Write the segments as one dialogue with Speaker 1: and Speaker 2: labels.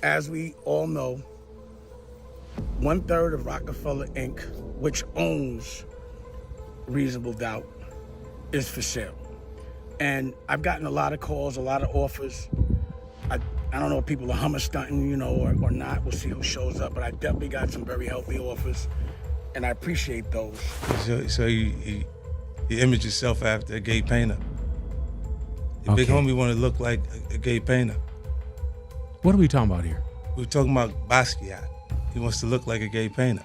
Speaker 1: as we all know, 1/3 of Roc-A-Fella Inc., which owns Reasonable Doubt, is for sale. And I've gotten a lot of calls, a lot of offers. I don't know if people are hummer stunting, or not. We'll see who shows up, but I definitely got some very healthy offers, and I appreciate those.
Speaker 2: So you image yourself after a gay painter. Your big homie want to look like a gay painter.
Speaker 3: What are we talking about here?
Speaker 2: We're talking about Basquiat. He wants to look like a gay painter.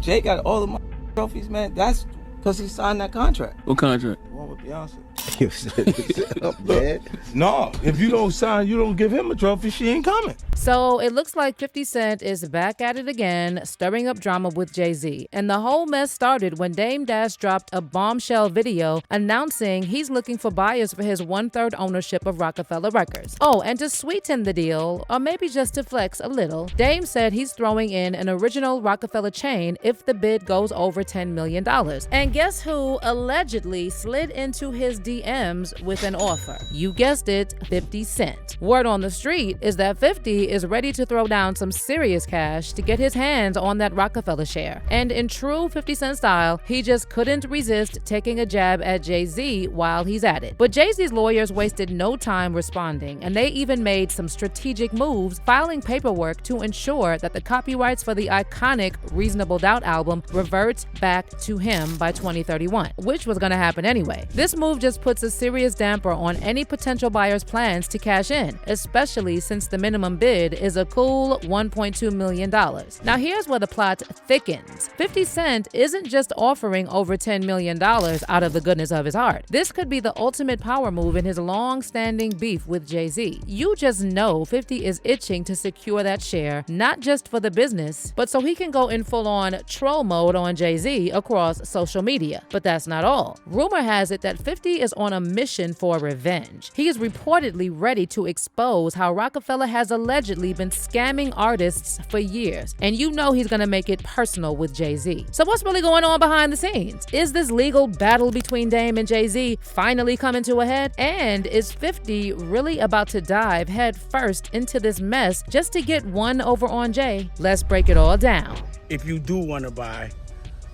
Speaker 4: Jay got all the trophies, man. That's because he signed that contract.
Speaker 5: What contract?
Speaker 4: The one with Beyonce.
Speaker 6: You set up, man.
Speaker 2: No, if you don't sign, you don't give him a trophy, she ain't coming.
Speaker 7: So it looks like 50 Cent is back at it again, stirring up drama with Jay-Z. And the whole mess started when Dame Dash dropped a bombshell video announcing he's looking for buyers for his 1/3 ownership of Roc-A-Fella Records. Oh, and to sweeten the deal, or maybe just to flex a little, Dame said he's throwing in an original Roc-A-Fella chain if the bid goes over $10 million. And guess who allegedly slid into his DMs with an offer? You guessed it, 50 Cent. Word on the street is that 50 is ready to throw down some serious cash to get his hands on that Roc-A-Fella share. And in true 50 Cent style, he just couldn't resist taking a jab at Jay-Z while he's at it. But Jay-Z's lawyers wasted no time responding, and they even made some strategic moves, filing paperwork to ensure that the copyrights for the iconic Reasonable Doubt album revert back to him by 2031, which was going to happen anyway. This move just puts a serious damper on any potential buyer's plans to cash in, especially since the minimum bid is a cool $1.2 million. Now here's where the plot thickens. 50 Cent isn't just offering over $10 million out of the goodness of his heart. This could be the ultimate power move in his long-standing beef with Jay-Z. You just know 50 is itching to secure that share, not just for the business, but so he can go in full-on troll mode on Jay-Z across social media. But that's not all. Rumor has it that 50 is on a mission for revenge. He is reportedly ready to expose how Roc-A-Fella has allegedly been scamming artists for years. And you know he's gonna make it personal with Jay-Z. So what's really going on behind the scenes? Is this legal battle between Dame and Jay-Z finally coming to a head? And is 50 really about to dive head first into this mess just to get one over on Jay? Let's break it all down.
Speaker 1: If you do want to buy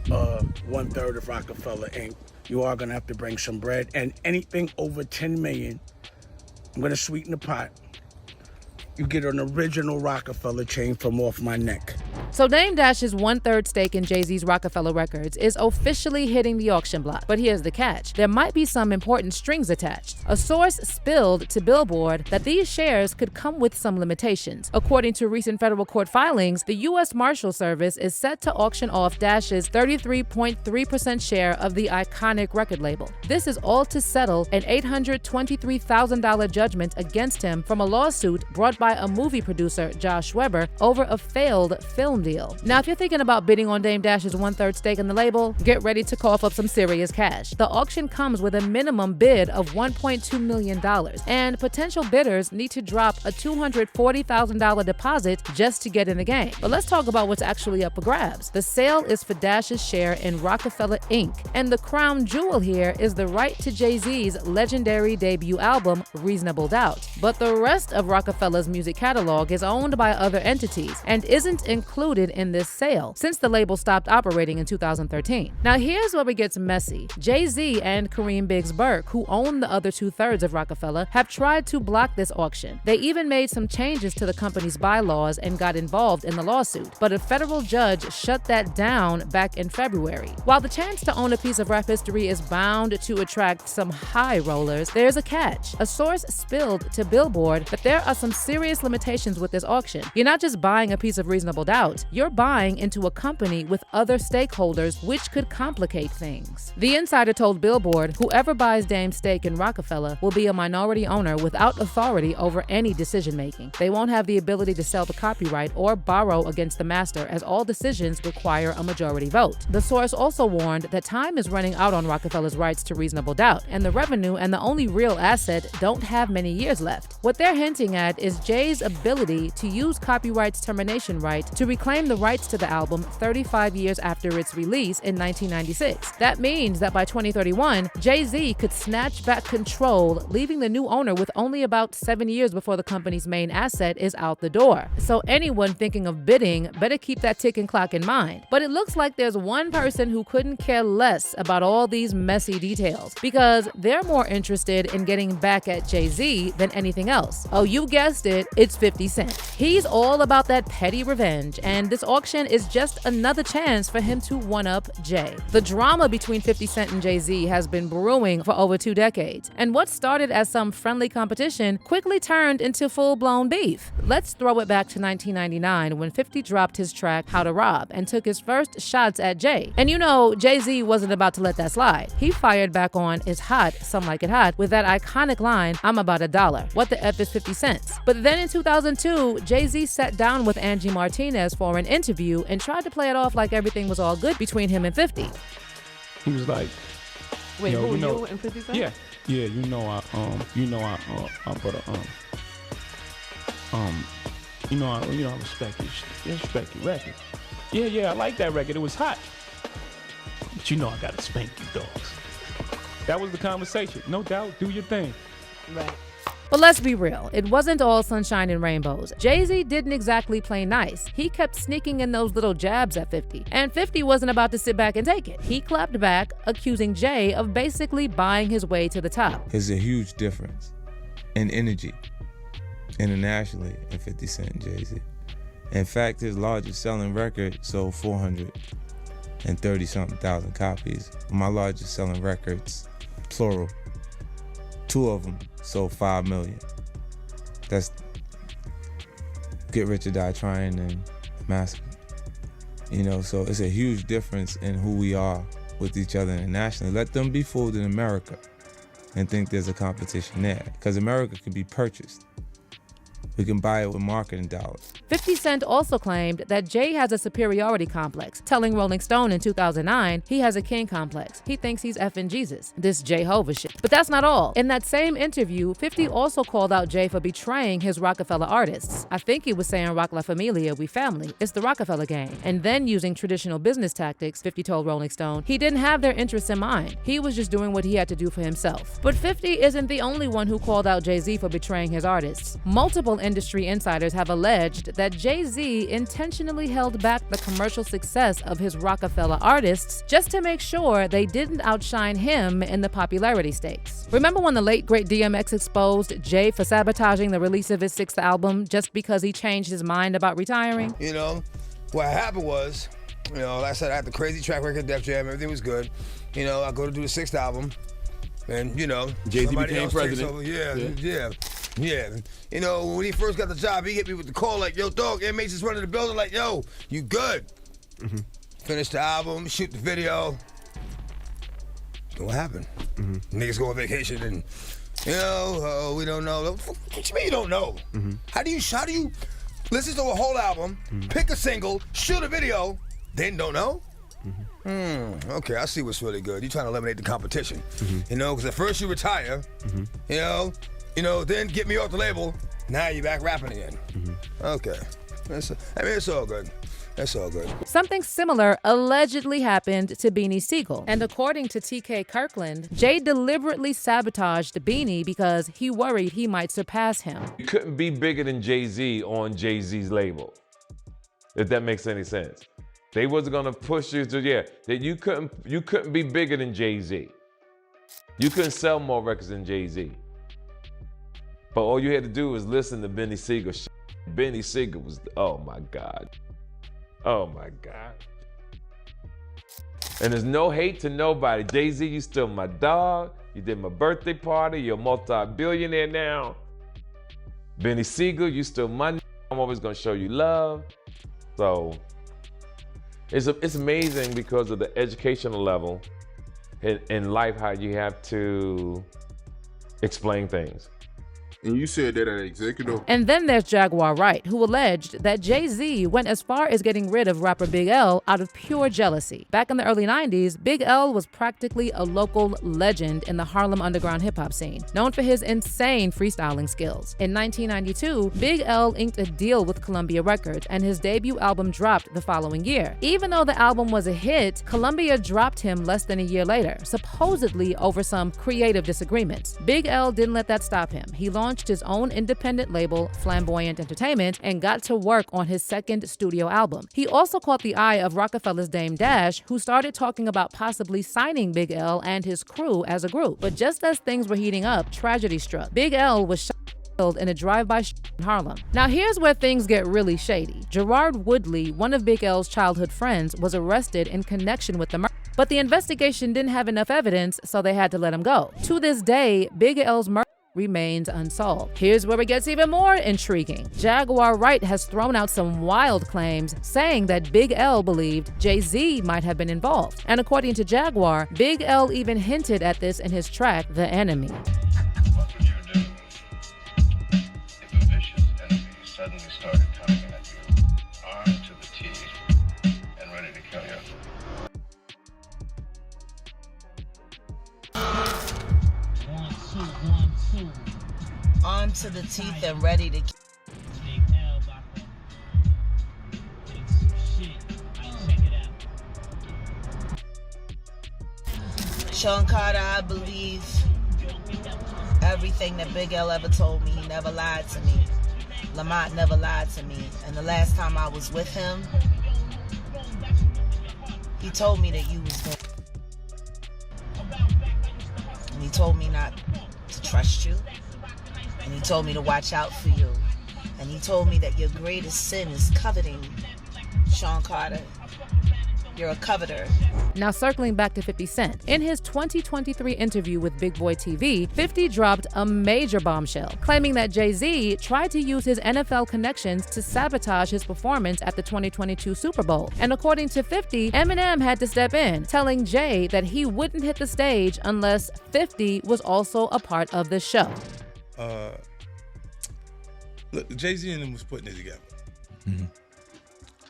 Speaker 1: 1/3 of Roc-A-Fella Inc., you are going to have to bring some bread. And anything over 10 million, I'm going to sweeten the pot. You get an original Roc-A-Fella chain from off my neck.
Speaker 7: So Dame Dash's 1/3 stake in Jay-Z's Roc-A-Fella Records is officially hitting the auction block. But here's the catch. There might be some important strings attached. A source spilled to Billboard that these shares could come with some limitations. According to recent federal court filings, the U.S. Marshal Service is set to auction off Dash's 33.3% share of the iconic record label. This is all to settle an $823,000 judgment against him from a lawsuit brought by a movie producer, Josh Weber, over a failed film deal. Now, if you're thinking about bidding on Dame Dash's 1/3 stake in the label, get ready to cough up some serious cash. The auction comes with a minimum bid of $1.2 million, and potential bidders need to drop a $240,000 deposit just to get in the game. But let's talk about what's actually up for grabs. The sale is for Dash's share in Roc-A-Fella Inc., and the crown jewel here is the right to Jay-Z's legendary debut album, Reasonable Doubt. But the rest of Roc-A-Fella's music catalog is owned by other entities and isn't included in this sale since the label stopped operating in 2013. Now here's where it gets messy. Jay-Z and Kareem Biggs Burke, who own the other 2/3 of Roc-A-Fella, have tried to block this auction. They even made some changes to the company's bylaws and got involved in the lawsuit, but a federal judge shut that down back in February. While the chance to own a piece of rap history is bound to attract some high rollers, there's a catch. A source spilled to Billboard that there are some serious limitations with this auction. You're not just buying a piece of Reasonable Doubt, you're buying into a company with other stakeholders, which could complicate things. The insider told Billboard, whoever buys Dame's stake in Roc-A-Fella will be a minority owner without authority over any decision-making. They won't have the ability to sell the copyright or borrow against the master, as all decisions require a majority vote. The source also warned that time is running out on Roc-A-Fella's rights to Reasonable Doubt, and the revenue and the only real asset don't have many years left. What they're hinting at is Jay's ability to use copyright's termination right to reclaim claimed the rights to the album 35 years after its release in 1996. That means that by 2031, Jay-Z could snatch back control, leaving the new owner with only about 7 years before the company's main asset is out the door. So anyone thinking of bidding better keep that ticking clock in mind. But it looks like there's one person who couldn't care less about all these messy details, because they're more interested in getting back at Jay-Z than anything else. Oh, you guessed it, it's 50 Cent. He's all about that petty revenge, and this auction is just another chance for him to one-up Jay. The drama between 50 Cent and Jay-Z has been brewing for over 2 decades, and what started as some friendly competition quickly turned into full-blown beef. Let's throw it back to 1999 when 50 dropped his track How to Rob and took his first shots at Jay. And you know, Jay-Z wasn't about to let that slide. He fired back on It's Hot, Some Like It Hot with that iconic line, I'm about $1. What the F is 50 cents? But then in 2002, Jay-Z sat down with Angie Martinez for an interview and tried to play it off like everything was all good between him and 50.
Speaker 5: He was like,
Speaker 8: wait,
Speaker 5: yo,
Speaker 8: who,
Speaker 5: you know,
Speaker 8: you and 50 Cent?
Speaker 5: Yeah, you know I respect your record. Yeah, I like that record. It was hot. But you know I gotta spank you dogs. That was the conversation. No doubt, do your thing.
Speaker 8: Right.
Speaker 7: But let's be real, it wasn't all sunshine and rainbows. Jay-Z didn't exactly play nice. He kept sneaking in those little jabs at 50, and 50 wasn't about to sit back and take it. He clapped back, accusing Jay of basically buying his way to the top.
Speaker 2: There's a huge difference in energy internationally in 50 Cent and Jay-Z. In fact, his largest selling record sold 430-something thousand copies. My largest selling records, plural, 2 of them sold 5 million. That's Get Rich or Die Trying and Massacre. You know, so it's a huge difference in who we are with each other internationally. Let them be fooled in America and think there's a competition there, because America can be purchased. We can buy it with marketing dollars.
Speaker 7: 50 Cent also claimed that Jay has a superiority complex, telling Rolling Stone in 2009 he has a king complex. He thinks he's effing Jesus. This Jehovah shit. But that's not all. In that same interview, 50 also called out Jay for betraying his Roc-A-Fella artists. I think he was saying Roc La Familia, we family. It's the Roc-A-Fella gang. And then using traditional business tactics, 50 told Rolling Stone, he didn't have their interests in mind. He was just doing what he had to do for himself. But 50 isn't the only one who called out Jay-Z for betraying his artists. Multiple industry insiders have alleged that Jay-Z intentionally held back the commercial success of his Roc-A-Fella artists just to make sure they didn't outshine him in the popularity stakes. Remember when the late great DMX exposed Jay for sabotaging the release of his 6th album just because he changed his mind about retiring?
Speaker 9: You know, what happened was, you know, like I said, I had the crazy track record, Def Jam, everything was good. You know, I go to do the 6th album, and you know,
Speaker 10: Jay-Z became president.
Speaker 9: Yeah. You know, when he first got the job, he hit me with the call like, yo, dog, inmates is running the building like, yo, you good?
Speaker 10: Mm-hmm.
Speaker 9: Finish the album, shoot the video. What happened?
Speaker 10: Mm-hmm.
Speaker 9: Niggas go on vacation and, you know, we don't know. What you mean you don't know?
Speaker 10: Mm-hmm.
Speaker 9: How do you listen to a whole album, pick a single, shoot a video, then don't know? Okay, I see what's really good. You're trying to eliminate the competition. You know, because at first you retire, you know, then get me off the label, now you're back rapping again. Okay. It's all good. It's all good.
Speaker 7: Something similar allegedly happened to Beanie Sigel. And according to TK Kirkland, Jay deliberately sabotaged Beanie because he worried he might surpass him.
Speaker 11: You couldn't be bigger than Jay-Z on Jay-Z's label, if that makes any sense. They wasn't gonna push you to, that you couldn't be bigger than Jay-Z. You couldn't sell more records than Jay-Z. But all you had to do was listen to Beanie Sigel. Beanie Sigel was, oh my God. Oh my God. And there's no hate to nobody. Jay-Z, you still my dog. You did my birthday party. You're a multi-billionaire now. Beanie Sigel, you still my I'm always gonna show you love. So it's amazing because of the educational level in life, how you have to explain things.
Speaker 10: And you said that an executive.
Speaker 7: And then there's Jaguar Wright, who alleged that Jay-Z went as far as getting rid of rapper Big L out of pure jealousy. Back in the early 90s, Big L was practically a local legend in the Harlem underground hip-hop scene, known for his insane freestyling skills. In 1992, Big L inked a deal with Columbia Records, and his debut album dropped the following year. Even though the album was a hit, Columbia dropped him less than a year later, supposedly over some creative disagreements. Big L didn't let that stop him. He launched his own independent label, Flamboyant Entertainment, and got to work on his second studio album. He also caught the eye of Roc-A-Fella's Dame Dash, who started talking about possibly signing Big L and his crew as a group. But just as things were heating up, tragedy struck. Big L was shot in a drive-by in Harlem. Now here's where things get really shady. Gerard Woodley, one of Big L's childhood friends, was arrested in connection with the murder. But the investigation didn't have enough evidence, so they had to let him go. To this day, Big L's murder remains unsolved. Here's where it gets even more intriguing. Jaguar Wright has thrown out some wild claims, saying that Big L believed Jay-Z might have been involved. And according to Jaguar, Big L even hinted at this in his track, The Enemy.
Speaker 8: What would you do if a vicious enemy suddenly started coming at you, armed to the teeth and ready to kill you?
Speaker 12: Armed to the teeth and ready to Sean Carter, I believe everything that Big L ever told me. He never lied to me. Lamont never lied to me. And the last time I was with him, he told me that you was going. And he told me not to trust you. And he told me to watch out for you. And he told me that your greatest sin is coveting, Sean Carter. You're a coveter.
Speaker 7: Now circling back to 50 Cent. In his 2023 interview with Big Boy TV, 50 dropped a major bombshell, claiming that Jay-Z tried to use his NFL connections to sabotage his performance at the 2022 Super Bowl. And according to 50, Eminem had to step in, telling Jay that he wouldn't hit the stage unless 50 was also a part of the show.
Speaker 13: Look, Jay-Z and them was putting it together. Mm-hmm.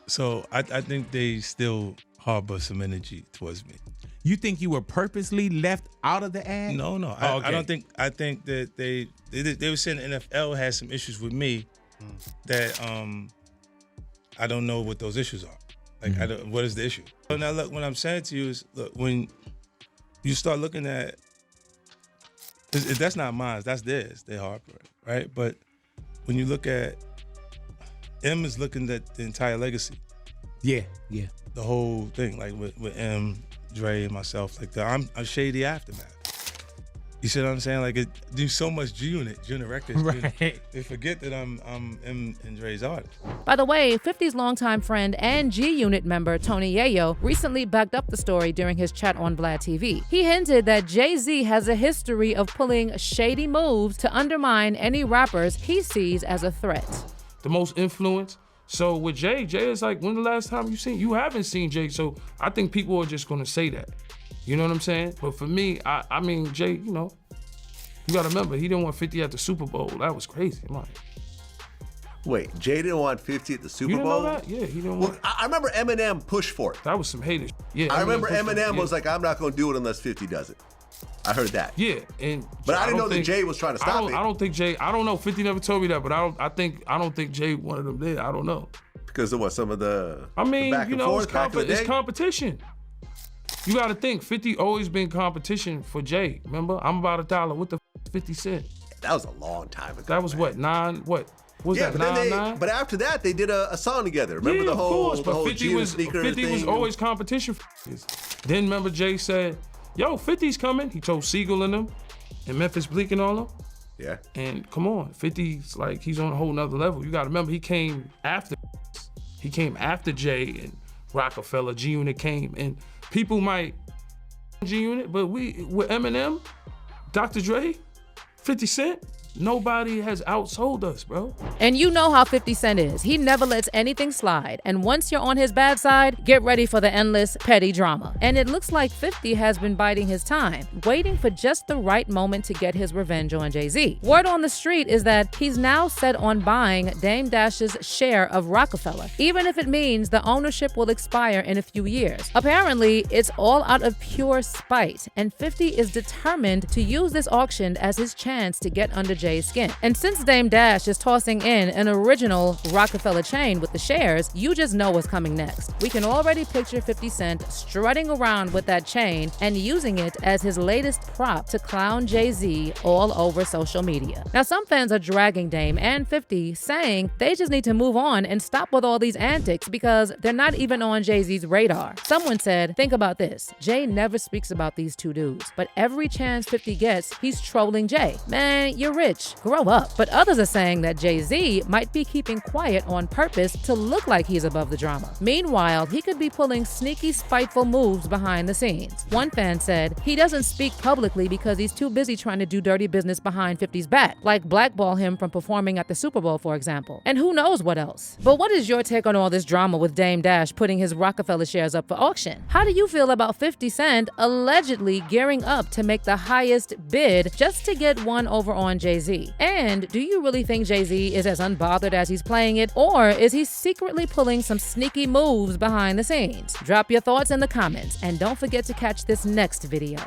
Speaker 13: So I think they still harbor some energy towards me.
Speaker 3: You think you were purposely left out of the ad?
Speaker 13: No.
Speaker 3: Okay.
Speaker 13: I don't think. I think that they were saying the NFL had some issues with me that I don't know what those issues are. Like, what is the issue? So now look, what I'm saying to you is, look, when you start looking at, that's not mine, that's theirs. They harbor it, right? But when you look at, M is looking at the entire legacy.
Speaker 3: Yeah.
Speaker 13: The whole thing, like with M, Dre, and myself, like I'm a shady aftermath. You see what I'm saying? Like, it do so much G-Unit Records.
Speaker 3: Right.
Speaker 13: They forget that I'm M and Dre's artist.
Speaker 7: By the way, 50's longtime friend and G-Unit member Tony Yayo recently backed up the story during his chat on Vlad TV. He hinted that Jay-Z has a history of pulling shady moves to undermine any rappers he sees as a threat.
Speaker 5: The most influence. So with Jay is like, when the last time you haven't seen Jay, so I think people are just gonna say that. You know what I'm saying? But for me, I mean, Jay, you know, you gotta remember, he didn't want 50 at the Super Bowl. That was crazy, man.
Speaker 6: Wait, Jay didn't want 50 at the Super
Speaker 5: You didn't
Speaker 6: Bowl?
Speaker 5: know that? Yeah, he didn't want.
Speaker 6: I remember Eminem pushed for it.
Speaker 5: That was some haters. Yeah.
Speaker 6: I remember Eminem was like, I'm not gonna do it unless 50 does it. I heard that.
Speaker 5: Yeah,
Speaker 6: but I didn't know that Jay was trying to stop it.
Speaker 5: I don't think Jay. I don't know. 50 never told me that, but I don't think Jay wanted them there. I don't know.
Speaker 6: Because of what? Some of the.
Speaker 5: I mean,
Speaker 6: the
Speaker 5: you know, it's competition. You got to think. 50 always been competition for Jay. Remember, I'm about $1. What the 50 Cent?
Speaker 6: That was a long time ago.
Speaker 5: That was what 9? What was that? 9?
Speaker 6: But after that, they did a song together. Remember the whole
Speaker 5: of course, but 50 was
Speaker 6: sneaker
Speaker 5: 50 was always competition. Then remember Jay said, yo, 50's coming. He told Sigel and them, and Memphis Bleak and all them.
Speaker 6: Yeah.
Speaker 5: And come on, 50's like, he's on a whole nother level. You gotta remember, he came after Jay and Roc-A-Fella, G-Unit came, and people might G-Unit, but with Eminem, Dr. Dre, 50 Cent, Nobody has outsold us, bro.
Speaker 7: And you know how 50 Cent is. He never lets anything slide. And once you're on his bad side, get ready for the endless petty drama. And it looks like 50 has been biding his time, waiting for just the right moment to get his revenge on Jay-Z. Word on the street is that he's now set on buying Dame Dash's share of Roc-A-Fella, even if it means the ownership will expire in a few years. Apparently, it's all out of pure spite, and 50 is determined to use this auction as his chance to get under Jay's skin. And since Dame Dash is tossing in an original Roc-A-Fella chain with the shares, you just know what's coming next. We can already picture 50 Cent strutting around with that chain and using it as his latest prop to clown Jay-Z all over social media. Now, some fans are dragging Dame and 50, saying they just need to move on and stop with all these antics because they're not even on Jay-Z's radar. Someone said, think about this. Jay never speaks about these two dudes, but every chance 50 gets, he's trolling Jay. Man, you're rich. Grow up. But others are saying that Jay-Z might be keeping quiet on purpose to look like he's above the drama. Meanwhile, he could be pulling sneaky, spiteful moves behind the scenes. One fan said he doesn't speak publicly because he's too busy trying to do dirty business behind 50's back, like blackball him from performing at the Super Bowl, for example. And who knows what else. But what is your take on all this drama with Dame Dash putting his Roc-A-Fella shares up for auction? How do you feel about 50 Cent allegedly gearing up to make the highest bid just to get one over on Jay-Z? And do you really think Jay-Z is as unbothered as he's playing it, or is he secretly pulling some sneaky moves behind the scenes? Drop your thoughts in the comments, and don't forget to catch this next video.